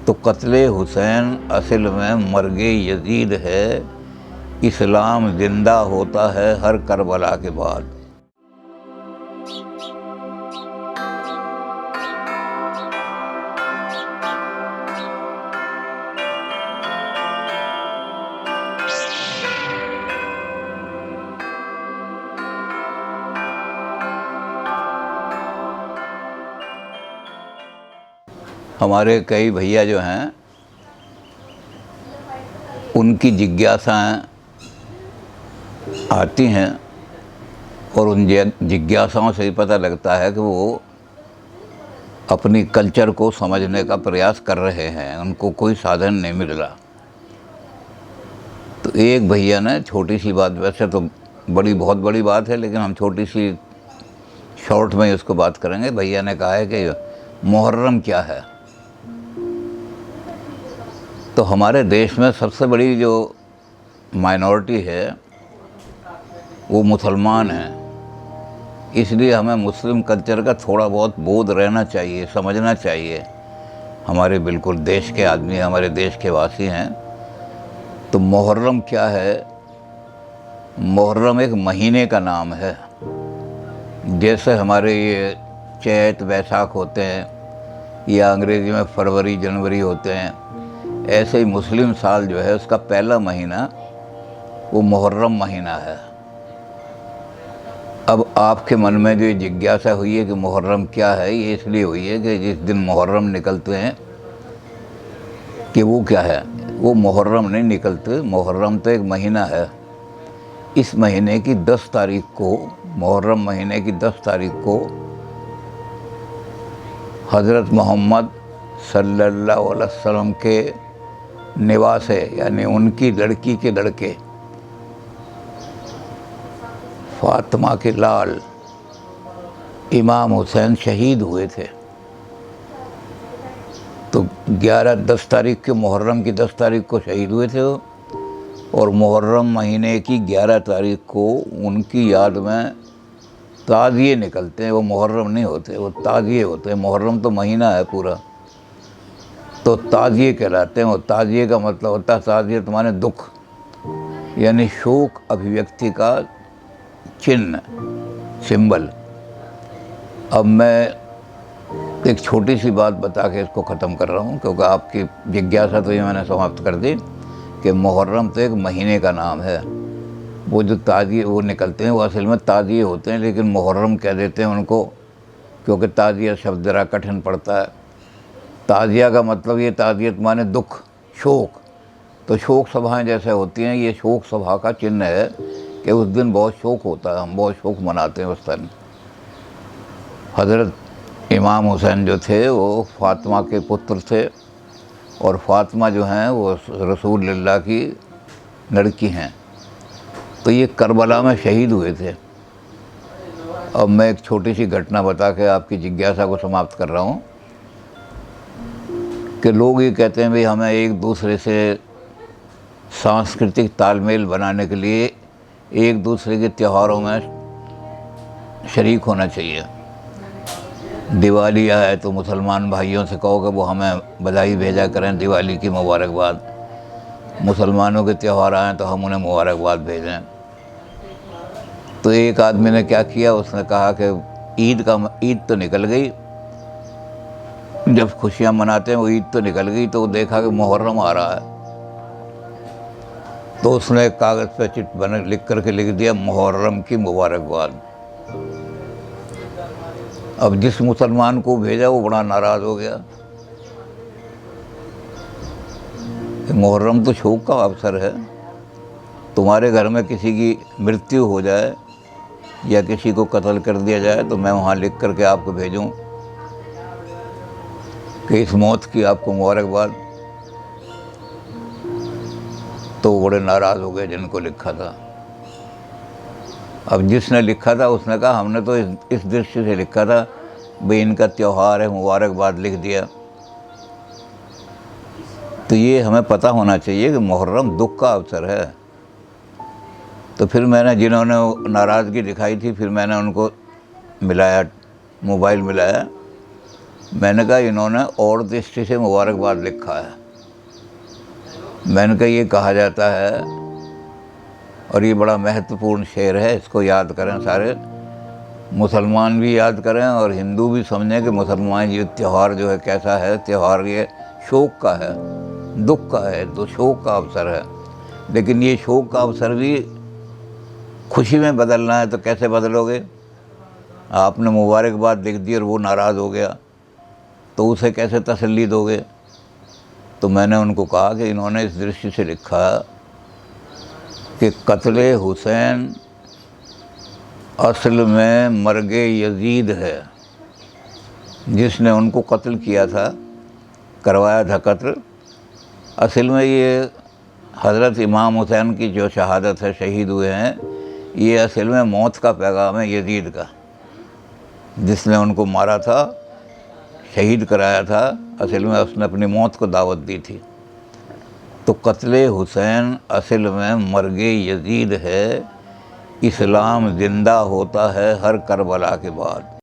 तो कत्ले हुसैन असल में मर्गे यजीद है, इस्लाम जिंदा होता है हर करबला के बाद। हमारे कई भैया जो हैं उनकी जिज्ञासाएं आती हैं और उन जिज्ञासाओं से ही पता लगता है कि वो अपनी कल्चर को समझने का प्रयास कर रहे हैं, उनको कोई साधन नहीं मिल रहा। तो एक भैया ने छोटी सी बात, वैसे तो बहुत बड़ी बात है लेकिन हम छोटी सी शॉर्ट में उसको बात करेंगे। भैया ने कहा है कि मुहर्रम क्या है। तो हमारे देश में सबसे बड़ी जो माइनॉरिटी है वो मुसलमान हैं, इसलिए हमें मुस्लिम कल्चर का थोड़ा बहुत बोध रहना चाहिए, समझना चाहिए। हमारे बिल्कुल देश के आदमी, हमारे देश के वासी हैं। तो मुहर्रम क्या है? मुहर्रम एक महीने का नाम है। जैसे हमारे ये चैत वैसाख होते हैं या अंग्रेज़ी में फरवरी जनवरी होते हैं, ऐसे ही मुस्लिम साल जो है उसका पहला महीना वो मुहर्रम महीना है। अब आपके मन में जो जिज्ञासा हुई है कि मुहर्रम क्या है, ये इसलिए हुई है कि जिस दिन मुहर्रम निकलते हैं कि वो क्या है, वो मुहर्रम नहीं निकलते। मुहर्रम तो एक महीना है। इस महीने की 10 तारीख को, मुहर्रम महीने की 10 तारीख को हज़रत मोहम्मद सल्लल्लाहु अलैहि वसल्लम के निवास है, यानी उनकी लड़की के लड़के फातिमा के लाल इमाम हुसैन शहीद हुए थे। तो 10 तारीख के, मुहर्रम की 10 तारीख को शहीद हुए थे और मुहर्रम महीने की 11 तारीख को उनकी याद में ताज़िए निकलते हैं। वो मुहर्रम नहीं होते, वो ताज़िए होते हैं। मुहर्रम तो महीना है पूरा, तो ताज़िए कहलाते हैं। और ताज़िए का मतलब होता है, ताज़ियत माने दुख, यानी शोक अभिव्यक्ति का चिन्ह, सिंबल। अब मैं एक छोटी सी बात बता के इसको ख़त्म कर रहा हूँ, क्योंकि आपकी जिज्ञासा तो ये मैंने समाप्त कर दी कि मुहर्रम तो एक महीने का नाम है। वो जो ताज़िए वो निकलते हैं वो असल में ताज़िए होते हैं, लेकिन मुहर्रम कह देते हैं उनको, क्योंकि ताज़िया शब्द ज़रा कठिन पड़ता है। ताज़िया का मतलब ये, ताज़ियत माने दुख, शोक। तो शोक सभाएं जैसे होती हैं, ये शोक सभा का चिन्ह है कि उस दिन बहुत शोक होता है, हम बहुत शोक मनाते हैं उस दिन। हज़रत इमाम हुसैन जो थे वो फातिमा के पुत्र थे और फातिमा जो हैं वो रसूलुल्लाह की लड़की हैं। तो ये करबला में शहीद हुए थे। अब मैं एक छोटी सी घटना बता के आपकी जिज्ञासा को समाप्त कर रहा हूँ कि लोग ये कहते हैं भाई हमें एक दूसरे से सांस्कृतिक तालमेल बनाने के लिए एक दूसरे के त्योहारों में शरीक होना चाहिए। दिवाली है तो मुसलमान भाइयों से कहो कि वो हमें बधाई भेजा करें, दिवाली की मुबारकबाद। मुसलमानों के त्यौहार आएँ तो हम उन्हें मुबारकबाद भेजें। तो एक आदमी ने क्या किया, उसने कहा कि ईद तो निकल गई, जब खुशियाँ मनाते हैं वो ईद तो निकल गई, तो देखा कि मुहर्रम आ रहा है। तो उसने एक कागज़ पे चिट लिख दिया मुहर्रम की मुबारकबाद। अब जिस मुसलमान को भेजा वो बड़ा नाराज़ हो गया। मुहर्रम तो शोक का अवसर है, तुम्हारे घर में किसी की मृत्यु हो जाए या किसी को कत्ल कर दिया जाए तो मैं वहाँ लिख करके आपको भेजूँ कि इस मौत की आपको मुबारकबाद। तो वो बड़े नाराज़ हो गए जिनको लिखा था। अब जिसने लिखा था उसने कहा हमने तो इस दृष्टि से लिखा था भाई इनका त्यौहार है, मुबारकबाद लिख दिया। तो ये हमें पता होना चाहिए कि मुहर्रम दुख का अवसर है। तो फिर मैंने, जिन्होंने नाराज़गी दिखाई थी, फिर मैंने उनको मिलाया, मोबाइल मिलाया मैंने कहा इन्होंने और दृष्टि से मुबारकबाद लिखा है। मैंने कहा ये कहा जाता है, और ये बड़ा महत्वपूर्ण शेर है, इसको याद करें सारे, मुसलमान भी याद करें और हिंदू भी समझें कि मुसलमान ये त्यौहार जो है कैसा है। त्यौहार ये शोक का है, दुख का है, तो शोक का अवसर है। लेकिन ये शोक का अवसर भी खुशी में बदलना है, तो कैसे बदलोगे? आपने मुबारकबाद लिख दी और वो नाराज़ हो गया, तो उसे कैसे तसल्ली दोगे? तो मैंने उनको कहा कि इन्होंने इस दृष्टि से लिखा कि कत्ले हुसैन असल में मर्गे यजीद है, जिसने उनको कत्ल किया था, करवाया था कत्ल। असल में ये हज़रत इमाम हुसैन की जो शहादत है, शहीद हुए हैं, ये असल में मौत का पैगाम है यजीद का, जिसने उनको मारा था, शहीद कराया था। असल में उसने अपनी मौत को दावत दी थी। तो कत्ले हुसैन असल में मर्गे यजीद है, इस्लाम ज़िंदा होता है हर करबला के बाद।